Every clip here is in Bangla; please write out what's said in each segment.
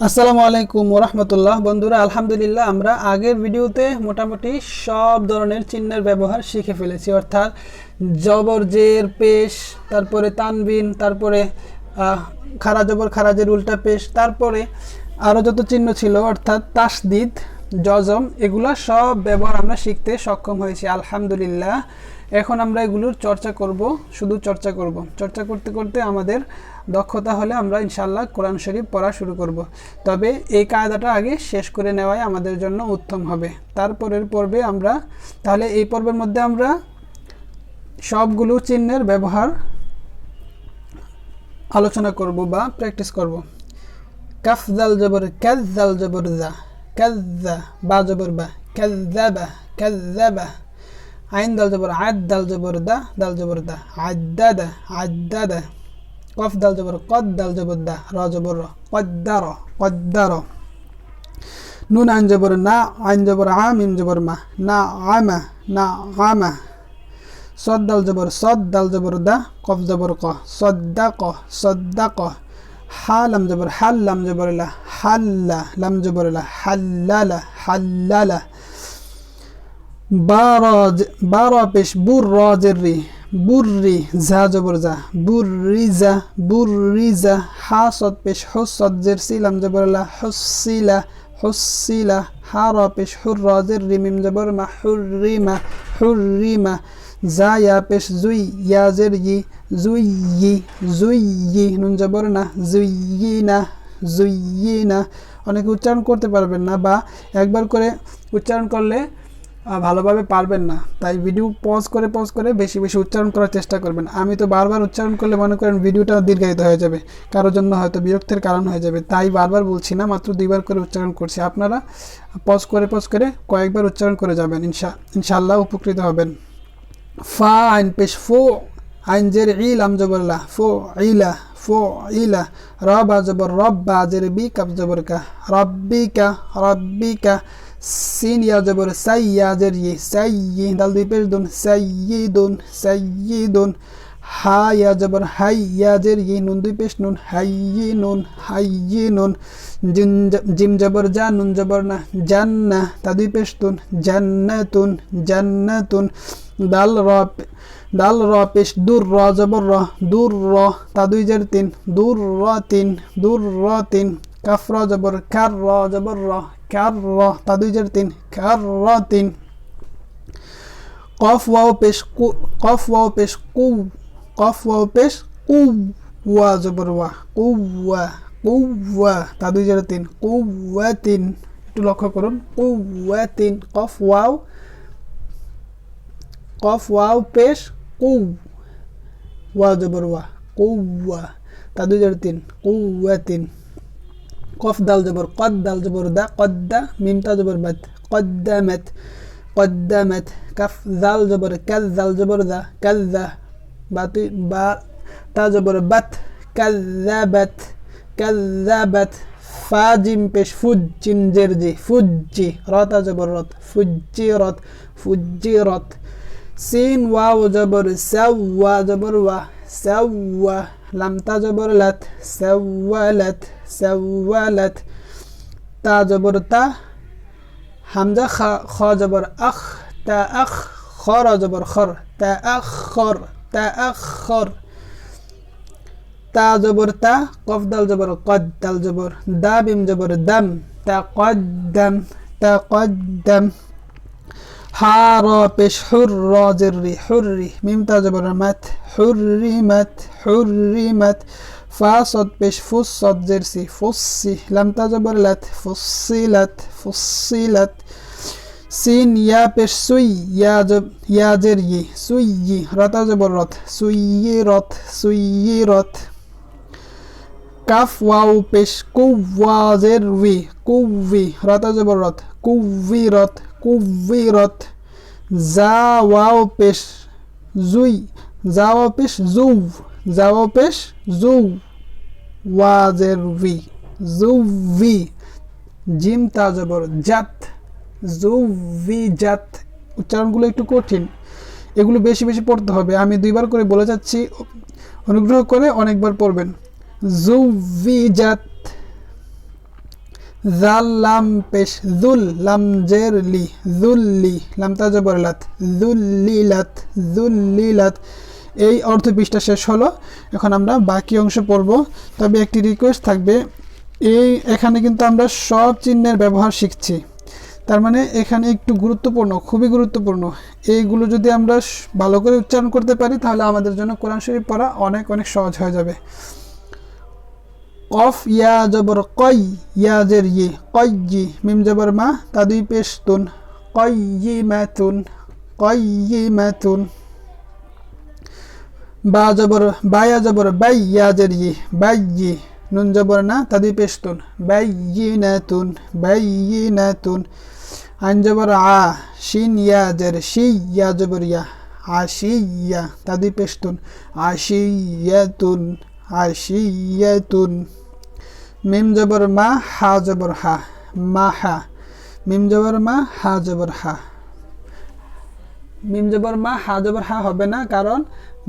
আসসালামু আলাইকুম ওয়া রাহমাতুল্লাহ। বন্ধুরা, আলহামদুলিল্লাহ আমরা আগের ভিডিওতে মোটামুটি সব ধরনের চিহ্নের ব্যবহার শিখে ফেলেছি, অর্থাৎ জবর, জের, পেশ, তারপরে তানবিন, তারপরে খারা জবর, খারাজের উল্টা পেশ, তারপরে আরও যত চিহ্ন ছিল অর্থাৎ তাসদিদ, জজম, এগুলা সব ব্যবহার আমরা শিখতে সক্ষম হয়েছি আলহামদুলিল্লাহ। এখন আমরা এগুলোর চর্চা করব, শুধু চর্চা করব। চর্চা করতে করতে আমাদের দক্ষতা হলে আমরা ইনশাআল্লাহ কোরআন শরীফ পড়া শুরু করব। তবে এই কায়দাটা আগে শেষ করে নেওয়াই আমাদের জন্য উত্তম হবে। তারপরের পর্বে আমরা তাহলে এই পর্বের মধ্যে আমরা সবগুলো চিহ্নের ব্যবহার আলোচনা করব বা প্র্যাকটিস করব। কাফ জাল জবর কাজ, জাল জবর জা, কাজ্জা, বা জবর বা, কাজ্জাবা, কাজ্জাবা। আইন দাল জবর আদ, দাল জবর দা, দাল জবর দা, আদ্দাদা, আদ্দাদা। কফ দাল জবর কদ, দাল জবর দা, র জবর র, কদ্দার, কদ্দার। নুন আইন জবর না, আইন জবর আ, মিম জবর মা, না আমা, না আমা। সদ দাল জবর সদ, দাল জবর দা, কফ জবর ক, সদ্দাক, সদ্দাক। হা লাম জবর হাল, লাম জবর লা, হাল্লা, লাম জবর লা, হাল্লালা, হাল্লালা। বারা পেশ বুর, র জের রি, বুররি, ঝা জবর যা, বুররিজা, বুররিজা। হা সদ পেশ হুস, সদ জের সি, লাম জবর লা, হুসিলা, হুসিলা। হা র পেশ হুর, র জের রি, মিম জবর মা, হুররিমা, হুররিমা। জা ইয়া পেশ জুই, ইয়া জের ই, জুইয়ি, জুইয়ি। নুন জবর না, জুইয়িনা, জুইয়িনা। অনেকে উচ্চারণ করতে পারবেন না বা একবার করে উচ্চারণ করলে ভালোভাবে পারবেন না, তাই ভিডিও পজ করে বেশি বেশি উচ্চারণ করার চেষ্টা করবেন। আমি তো বারবার উচ্চারণ করলে মনে করেন ভিডিওটা দীর্ঘায়িত হয়ে যাবে, কারোর জন্য হয়তো বিরক্তির কারণ হয়ে যাবে, তাই বারবার বলছি না, মাত্র 2বার করে উচ্চারণ করছি। আপনারা পজ করে কয়েকবার উচ্চারণ করে যাবেন, ইনশাআল্লাহ উপকৃত হবেন। ফা আইন পেশ ফো, আইন জের ই, লাম জবর লা, ফো ইলা, ফো ইলা। র বা জবর রব, বা জের বি, কাফ জবর কা, রব্বিকা, রব্বিকা। সিন ইয়া জবর সাই, ইয়া জের ই, সাইয়ি, দাল দুই পেশ দুন, সাইয়িদুন, সাইয়িদুন। হা ইয়া জবর হাই, ইয়া জের ই, নুন দুই পেশ নুন, হাইয়িনুন, হাইয়িনুন। জিম জবর জা, নুন জবর না, জান্না, তা দুই পেশ তুন, জান্নাতুন, জান্নাতুন। দাল র পেশ দূর, র জবর র, দূর র, তা দুই জের তিন, দূর র তিন, দূর র তিন। কাফ র জবর কার, র জবর র, কার র, তা দুই জের তিন, কার র তিন। কফ ওয়াও পেশ কু, কফ ওয়াও পেশ কু, কফ ওয়াও পেশ কু, ওয়া জবর ওয়া, কুওয়া, কুওয়া, তা দুই জের তিন, কুওয়াতিন। একটু লক্ষ্য করুন, কুওয়াতিন। কফ ওয়াও পেশ কু, ওয়া জবর ওয়া, কুওয়া, তা দুই জের তিন, কুওয়াতিন। কফ দাল জবর কদ, দাল জবর দা, কদ্দা, মিম তা জবর বাত, কদ্দামাত, কদ্দামাত। কাফ জাল জবর কাজ, জাল জবর দা, কাজ্জা, বা তা জবর বাত, কাজ্জাবাত, কাজ্জাবাত। ফা জিম পেশ ফুজ, জিম জের জি, ফুজ্জি, র তা জবর রত, ফুজ্জিরত, ফুজ্জিরত। সিন ওয়াও জবর সাও, ওয়া জবর ওয়া, সাওয়া, লাম তা জবর লাত, সাওয়ালাত, সাওয়ালাত। তা জবর তা, হামজা খা, খ জবর আখ, তা আখ, খ র জবর খর, তা আখর, তা আখর। তা জবর তা, কফ দাল জবর কদ, দাল জবর দা, বিম জবর দাম, তা কদ্দাম, তা কদ্দাম। হা র পেশ হুর, র জের রি, হুররি, মিম তা জবর মাত, হুররিমাত, হুররিমাত। ফা সদ পেশ ফুস, সদ জের সি, ফুসসি, লাম তা জবর লাত, ফুসসিলাত, ফুসসিলাত। সিন ইয়া পেশ সুই, ইয়া জের ই, সুইয়ি, র তা জবর রত, সুইয়িরত, সুইয়িরত। কাফ ওয়াও পেশ কু, ওয়া জের উই, কুউই, র তা জবর রত, কুউইরত, কুউইরত। জা ওয়াও পেশ জুই, জা ওয়াও পেশ জুউ, জা ওয়াও পেশ জুউ, ওয়া জের উই, জুউই। জিম তা জবর জাত, জুউইজাত। উচ্চারণগুলো একটু কঠিন, এগুলো বেশি বেশি পড়তে হবে। আমি 2বার করে বলে যাচ্ছি, অনুগ্রহ করে অনেকবার পড়বেন। জুউইজাত, জাল লাম পেশ জুল লাম জের লি জুল্লি লাম তা জবর লাত জুল্লিলাত জুল্লিলাত। এই অর্থ পৃষ্ঠা শেষ হলো। এখন আমরা বাকি অংশ পড়ব। তবে একটি রিকোয়েস্ট থাকবে, এখানে কিন্তু আমরা সব চিহ্নের ব্যবহার শিখছি। তার মানে এখানে একটু গুরুত্বপূর্ণ, খুবই গুরুত্বপূর্ণ। এইগুলো যদি আমরা ভালো করে উচ্চারণ করতে পারি তাহলে আমাদের জন্য কোরআন শরীফ পড়া অনেক অনেক সহজ হয়ে যাবে। কফ ইয়া জবর কই, ইয়া জের ই কয়্যি, মিম জবর মা তা দুই পেশ তুন কয়্যিমাতুন কয়্যিমাতুন। বা জবর বায়া জবর বাই, ইয়া জের ই বাইয়্যি, নুন জবর না তা দুই পেশ তুন বাইয়িনাতুন বাইয়িনাতুন। আইন জবর আ, শিন ইয়া জের শি, ইয়া জবর ইয়া আশিয়া তা দুই পেশ তুন আশিয়াতুন আশিয়াতুন। মিম জবর মা হা জবর হা মাহা, মিম জবর মা হা জবর হা। মিম জবর মা হা জবর হা হবে না, কারণ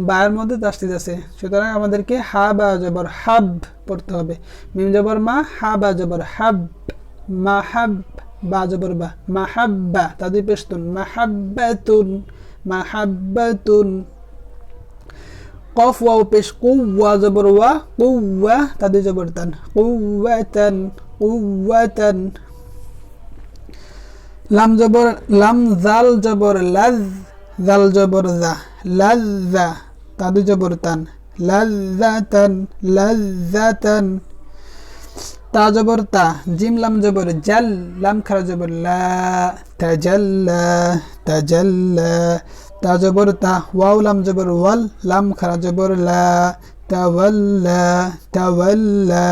বায়ের মধ্যে তাসদিদ আছে, সুতরাং আমাদেরকে হা বা জবর হাব পড়তে হবে। মিম জবর মা হা বা জবর হাব মাহাব, বা জবর বা মাহাব্বা তা দুই পেশ তুন মাহাব্বাতুন মাহাব্বাতুন। কফ ওয়াও পেশ কু, ওয়া জবর ওয়া কুওয়া তা দুই জবর তান কুওয়াতান কুওয়াতান। লাম জবর লাম জাল জবর লাজ, জাল জবর জা লাজ্জা তা দুই জবর তান লাজ্জাতান লাজ্জাতান। তা জবর তা, জিম লাম জবর জাল, লাম খারা জবর লা তাজাল্লা তাজাল্লা। তা জবর তা, ওয়াও লাম জবর ওয়াল, লাম খারা জবর লা তাওয়াল্লা তাওয়াল্লা।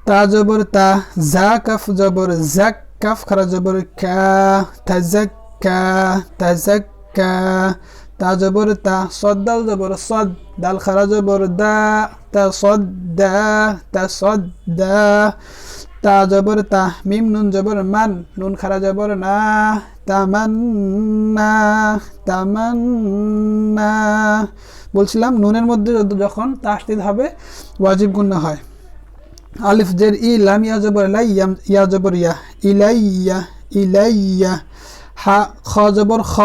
তা জবর তা, জা কাফ জবর জাক, কাফ খারা জবর কা তাজাক্কা তাজাক্কা। তা জবর তা, সদ দাল জবর সদ, দাল খারা জবর দা তাসদ্দা তাসদ্দা। তা জবর তা, মিম নুন জবর মান, নুন খারা জবর না তামান্না তামান্না। বলছিলাম নুনের মধ্যে যখন তাসদিদ হবে ওয়াজিব গুন্না হয়। আলিফ জের ই, লাম ইয়া জবর লাই, ইয়া জবর ইয়া ইলাইয়া ইলাইয়া। হা খ জবর খ,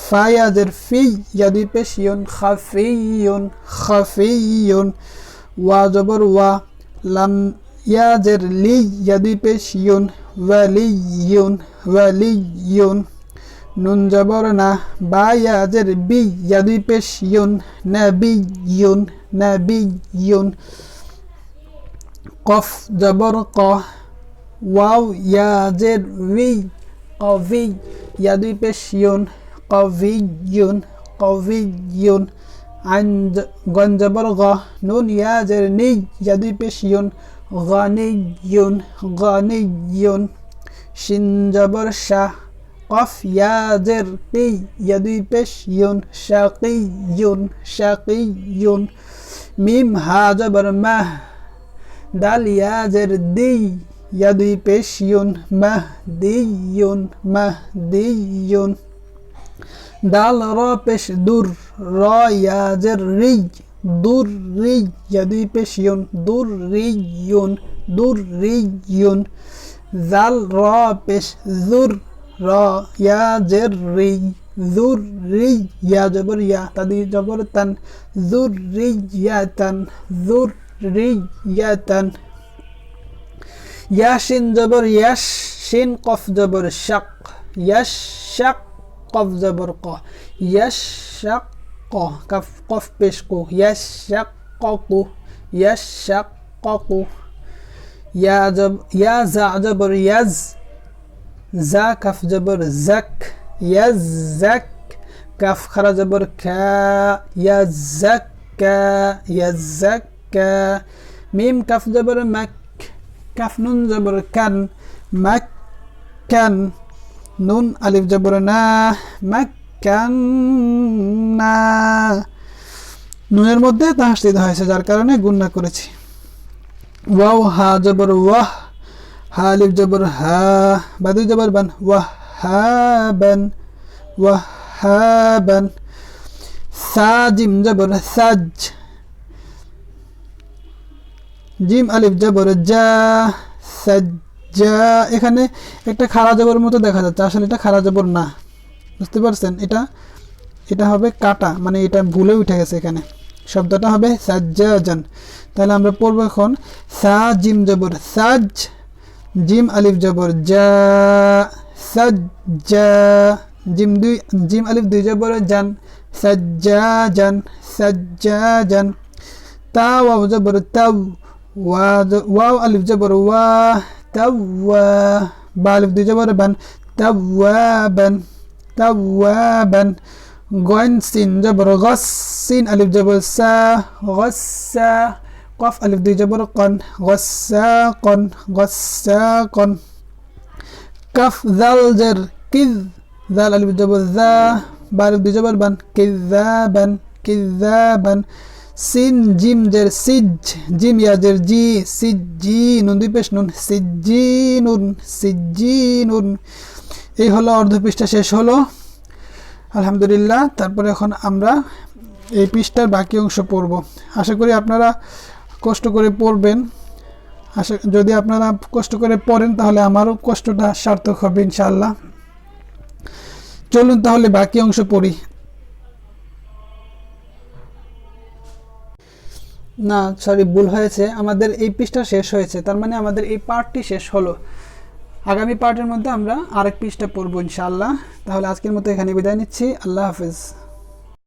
ফা ইয়া জের ফি, ইয়া দুই পেশ ইয়ুন খাফিয়ুন খাফিয়ুন। ওয়া জবর ওয়া, লাম ইয়া জের লি, ইয়া দুই পেশ ইয়ুন ওয়ালিয়ুন ওয়ালিয়ুন। নুন জবর না, বা ইয়া জের বি, ইয়া দুই পেশ ইয়ুন নাবিয়ুন নাবিয়ুন। কফ জবর ক, ওয়াও ইয়া জের উই কভি, ইয়া দুই পেশ ইয়ুন কভিয়ুন কভিয়ুন। আইন গন জবর গ, নুন ইয়া জের নি, ইয়া দুই পেশ ইয়ুন গানিয়ুন গানিয়ুন। শিন জবর শা, কফ ইয়া জের কি, ইয়া দুই পেশ ইয়ুন শাকিয়ুন শাকিয়ুন। মিম হা জবর মাহ, দাল ইয়া জের দি, ইয়া দুই পেশ ইয়ুন মাহদিয়ুন মাহদিয়ুন। দাল র পেশ দুর, র ইয়া জের রি, দুর রি, ইয়া দুই পেশ ইয়ুন দুর রিয়ুন দুর রিয়ুন। জাল র পেশ জুর, র ইয়া জের রি জুর রি, ইয়া জবর ইয়া তা দুই জবর তান জুর রিয়াতান জুর রিয়াতান। ইয়া শিন জবর ইয়াশ, শিন কফ জবর শাক, ইয়াশ শাক কফ জবর ক, ইয়াশ শাক ক, কাফ কফ পেশ কু, ইয়াশ শাক কু ইয়াশ শাক কু। ইয়া জা জবর ইয়াজ, জা কাফ জবর জাক, ইয়াজ জাক, কাফ খারা জবর খা, ইয়াজাক্কা ইয়াজাক্কা। মিম কাফ জবর মাক, কাফ নুন জবর কান মাক্কান। নুন আলিফ জবর না মাক্কান্না। নুনের মধ্যে তাসদিদ হয়েছে যার কারণে গুণনা করেছি। ওয়াও হা জবর ওয়াহ, হা আলিফ জবর হা, বাদু জবর বান ওয়াহাবান ওয়াহাবান। সা জিম জবর সাজ, জিম আলিফ জবর জা, সাজ্জা। এখানে একটা খাড়া জবর মতো দেখা যাচ্ছে, আসলে এটা খাড়া জবর না, বুঝতে পারছেন? এটা হবে কাটা, মানে এটা ভুলে উঠে গেছে, এখানে শব্দটা হবে সাজ্জাজান। তাহলে আমরা পড়ব এখন সা জিম জবর সাজ, জিম আলিফ জবর জা, সাজ্জা। জিম আলিফ দুই জবর জান, সাজ্জাজান, সাজ্জাজান। তা ওয়াও জবর তাও, ওয়াও আলিফ জবর ওয়া, তাওয়া। বা আলিফ দুই জবর বান, তাওয়াবান, তাওয়াবান। গইন সিন জবর গস, সিন আলিফ জবর সা, গসসা। কফ আলিফ দুই জবর কন, গসাকন, গসাকন। কাফ জাল জের কিজ, জাল আলিফ জবর জা, বা আলিফ দুই জবর বান, কিজাবান, কিজাবান। সিন জিম জের সিজ, জিম ইয়া জের জি, সিজি নুন দুই পেশ নুন, সিজিনুন, সিজিনুন। এই হলো অর্ধ পৃষ্ঠা শেষ হলো, আলহামদুলিল্লাহ। তারপরে এখন আমরা এই পৃষ্ঠার বাকি অংশ পড়ব। আশা করি আপনারা কষ্ট করে পড়বেন। যদি আপনারা কষ্ট করে পড়েন তাহলে আমারও কষ্টটা সার্থক হবে ইনশাআল্লাহ। চলুন তাহলে বাকি অংশ পড়ি। না সরি, ভুল হয়েছে, আমাদের এই পৃষ্ঠা শেষ হয়েছে, তার মানে আমাদের এই পার্টটি শেষ হলো। আগামী পার্টের মধ্যে আমরা আরেক পৃষ্ঠা পড়বো ইনশাআল্লাহ। তাহলে আজকের মতো এখানে বিদায় নিচ্ছি, আল্লাহ হাফেজ।